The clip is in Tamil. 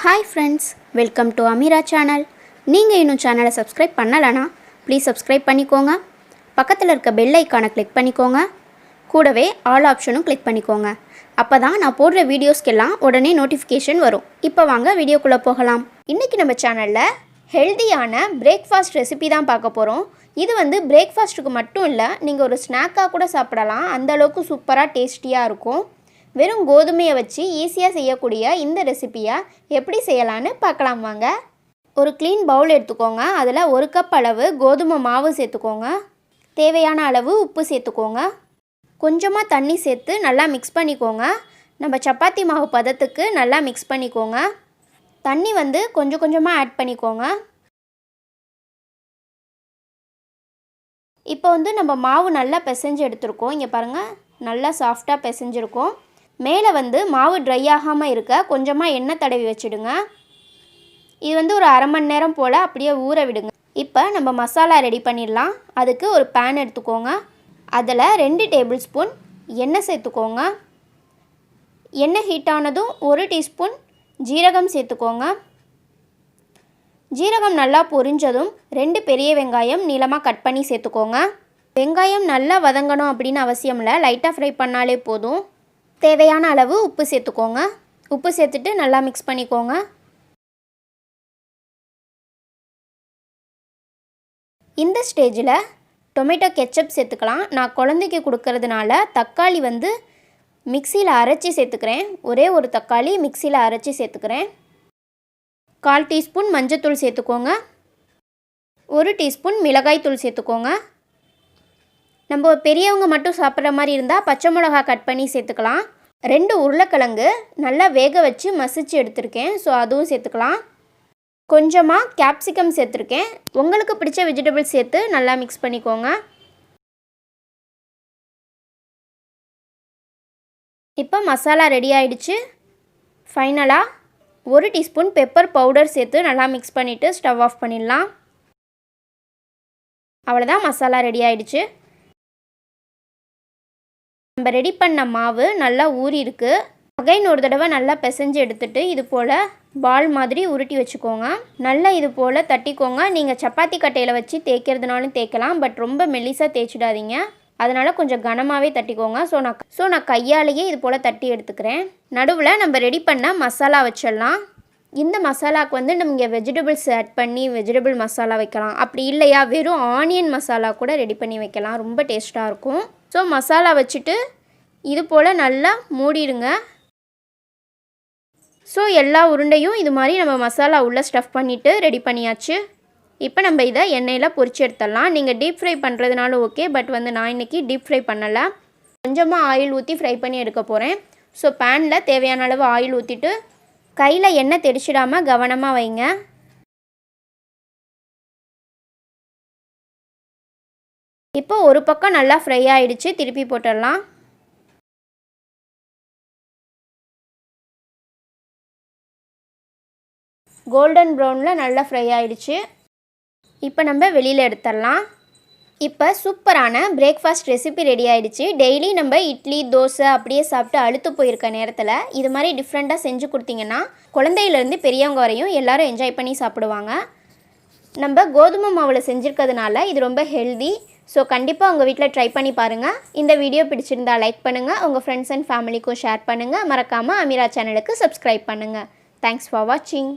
Hi friends, welcome to Amirah channel. நீங்கள் இன்னும் சேனலை சப்ஸ்கிரைப் பண்ணலனா ப்ளீஸ் சப்ஸ்கிரைப் பண்ணிக்கோங்க. பக்கத்தில் இருக்க பெல் ஐக்கானை கிளிக் பண்ணிக்கோங்க. கூடவே ஆல் ஆப்ஷனும் கிளிக் பண்ணிக்கோங்க. அப்போ தான் நான் போடுற வீடியோஸ்க்கெல்லாம் உடனே நோட்டிஃபிகேஷன் வரும். இப்போ வாங்க வீடியோக்குள்ளே போகலாம். இன்றைக்கி நம்ம சேனலில் ஹெல்தியான பிரேக்ஃபாஸ்ட் ரெசிபி தான் பார்க்க போகிறோம். இது பிரேக்ஃபாஸ்ட்டுக்கு மட்டும் இல்லை, நீங்கள் ஒரு ஸ்நாக்காக கூட சாப்பிடலாம். அந்தளவுக்கு சூப்பராக டேஸ்டியாக இருக்கும். வெறும் கோதுமையை வச்சு ஈஸியாக செய்யக்கூடிய இந்த ரெசிபியை எப்படி செய்யலான்னு பார்க்கலாம் வாங்க. ஒரு க்ளீன் பவுல் எடுத்துக்கோங்க. அதில் 1 கப் அளவு கோதுமை மாவு சேர்த்துக்கோங்க. தேவையான அளவு உப்பு சேர்த்துக்கோங்க. கொஞ்சமாக தண்ணி சேர்த்து நல்லா மிக்ஸ் பண்ணிக்கோங்க. நம்ம சப்பாத்தி மாவு பதத்துக்கு நல்லா மிக்ஸ் பண்ணிக்கோங்க. தண்ணி கொஞ்சம் கொஞ்சமாக ஆட் பண்ணிக்கோங்க. இப்போ நம்ம மாவு நல்லா பிசைஞ்சு எடுத்துருக்கோம். இங்கே பாருங்கள், நல்லா சாஃப்டாக பிசைஞ்சிருக்கோம். மேலே மாவு ட்ரை ஆகாமல் இருக்க கொஞ்சமாக எண்ணெய் தடவி வச்சுடுங்க. இது ஒரு அரை மணி நேரம் போல் அப்படியே ஊற விடுங்க. இப்போ நம்ம மசாலா ரெடி பண்ணிடலாம். அதுக்கு ஒரு பேன் எடுத்துக்கோங்க. அதில் 2 டேபிள் ஸ்பூன் எண்ணெய் சேர்த்துக்கோங்க. எண்ணெய் ஹீட் ஆனதும் 1 டீஸ்பூன் ஜீரகம் சேர்த்துக்கோங்க. ஜீரகம் நல்லா பொரிஞ்சதும் 2 பெரிய வெங்காயம் நீளமாக கட் பண்ணி சேர்த்துக்கோங்க. வெங்காயம் நல்லா வதங்கணும் அப்படின்னு அவசியம் இல்லை, லைட்டாக ஃப்ரை பண்ணாலே போதும். தேவையான அளவு உப்பு சேர்த்துக்கோங்க. உப்பு சேர்த்துட்டு நல்லா மிக்ஸ் பண்ணிக்கோங்க. இந்த ஸ்டேஜில் டொமேட்டோ கெச்சப் சேர்த்துக்கலாம். நான் குழந்தைக்கு கொடுக்கறதுனால தக்காளி மிக்சியில் அரைச்சி சேர்த்துக்கிறேன். ஒரே ஒரு தக்காளி மிக்சியில் அரைச்சி சேர்த்துக்கிறேன். 1/4 டீஸ்பூன் மஞ்சத்தூள் சேர்த்துக்கோங்க. 1 டீஸ்பூன் மிளகாய்த்தூள் சேர்த்துக்கோங்க. நம்ம பெரியவங்க மட்டும் சாப்பிட்ற மாதிரி இருந்தால் பச்சை மிளகா கட் பண்ணி சேர்த்துக்கலாம். 2 உருளைக்கிழங்கு நல்லா வேக வச்சு மசிச்சு எடுத்துருக்கேன், ஸோ அதுவும் சேர்த்துக்கலாம். கொஞ்சமாக கேப்சிகம் சேர்த்துருக்கேன். உங்களுக்கு பிடிச்ச வெஜிடபிள்ஸ் சேர்த்து நல்லா மிக்ஸ் பண்ணிக்கோங்க. இப்போ மசாலா ரெடி ஆகிடுச்சு. ஃபைனலாக 1 டீஸ்பூன் பெப்பர் பவுடர் சேர்த்து நல்லா மிக்ஸ் பண்ணிவிட்டு ஸ்டவ் ஆஃப் பண்ணிடலாம். அவ்வளோதான், மசாலா ரெடி ஆகிடுச்சு. நம்ம ரெடி பண்ண மாவு நல்லா ஊறி இருக்குது. அகைன் ஒரு தடவை நல்லா பிசைஞ்சு எடுத்துகிட்டு இது போல் பால் மாதிரி உருட்டி வச்சுக்கோங்க. நல்லா இது போல் தட்டிக்கோங்க. நீங்கள் சப்பாத்தி கட்டையில் வச்சு தேய்க்கிறதுனாலும் தேய்க்கலாம், பட் ரொம்ப மெல்லிசாக தேய்ச்சிடாதீங்க. அதனால் கொஞ்சம் கனமாகவே தட்டிக்கோங்க. ஸோ நான் கையாலேயே இது போல் தட்டி எடுத்துக்கிறேன். நடுவில் நம்ம ரெடி பண்ண மசாலா வச்சிடலாம். இந்த மசாலாவுக்கு நம்ம வெஜிடபிள்ஸ் ஆட் பண்ணி வெஜிடபிள் மசாலா வைக்கலாம். அப்படி இல்லையா வெறும் ஆனியன் மசாலா கூட ரெடி பண்ணி வைக்கலாம், ரொம்ப டேஸ்ட்டாக இருக்கும். ஸோ மசாலா வச்சுட்டு இது போல் நல்லா மூடிடுங்க. ஸோ எல்லா உருண்டையும் இது மாதிரி நம்ம மசாலா உள்ளே ஸ்டஃப் பண்ணிவிட்டு ரெடி பண்ணியாச்சு. இப்போ நம்ம இதை எண்ணெயில் பொரிச்சு எடுத்துடலாம். நீங்கள் டீப் ஃப்ரை பண்ணுறதுனாலும் ஓகே, பட் நான் இன்றைக்கி டீப் ஃப்ரை பண்ணலை. கொஞ்சமாக ஆயில் ஊற்றி ஃப்ரை பண்ணி எடுக்க போகிறேன். ஸோ பேனில் தேவையான அளவு ஆயில் ஊற்றிட்டு கையில் எண்ணெய் தெளிச்சிடாமல் கவனமாக வைங்க. இப்போ ஒரு பக்கம் நல்லா ஃப்ரை ஆகிடுச்சு, திருப்பி போட்டுடலாம். கோல்டன் ப்ரௌனில் நல்லா ஃப்ரை ஆகிடுச்சு. இப்போ நம்ம வெளியில் எடுத்துடலாம். இப்போ சூப்பரான பிரேக்ஃபாஸ்ட் ரெசிபி ரெடி ஆகிடுச்சு. டெய்லி நம்ம இட்லி தோசை அப்படியே சாப்பிட்டு அழுத்து போயிருக்க நேரத்தில் இது மாதிரி டிஃப்ரெண்ட்டாக செஞ்சு கொடுத்தீங்கன்னா குழந்தையிலேருந்து பெரியவங்க வரையும் எல்லோரும் என்ஜாய் பண்ணி சாப்பிடுவாங்க. நம்ம கோதுமை மாவில் செஞ்சுருக்கிறதுனால இது ரொம்ப ஹெல்தி. ஸோ கண்டிப்பாக உங்கள் வீட்டில் ட்ரை பண்ணி பாருங்கள். இந்த வீடியோ பிடிச்சிருந்தா லைக் பண்ணுங்கள், உங்கள் ஃப்ரெண்ட்ஸ் அண்ட் ஃபேமிலிக்கும் ஷேர் பண்ணுங்கள். மறக்காமல் அமீரா சேனலுக்கு சப்ஸ்கிரைப் பண்ணுங்கள். தேங்க்ஸ் ஃபார் வாட்சிங்.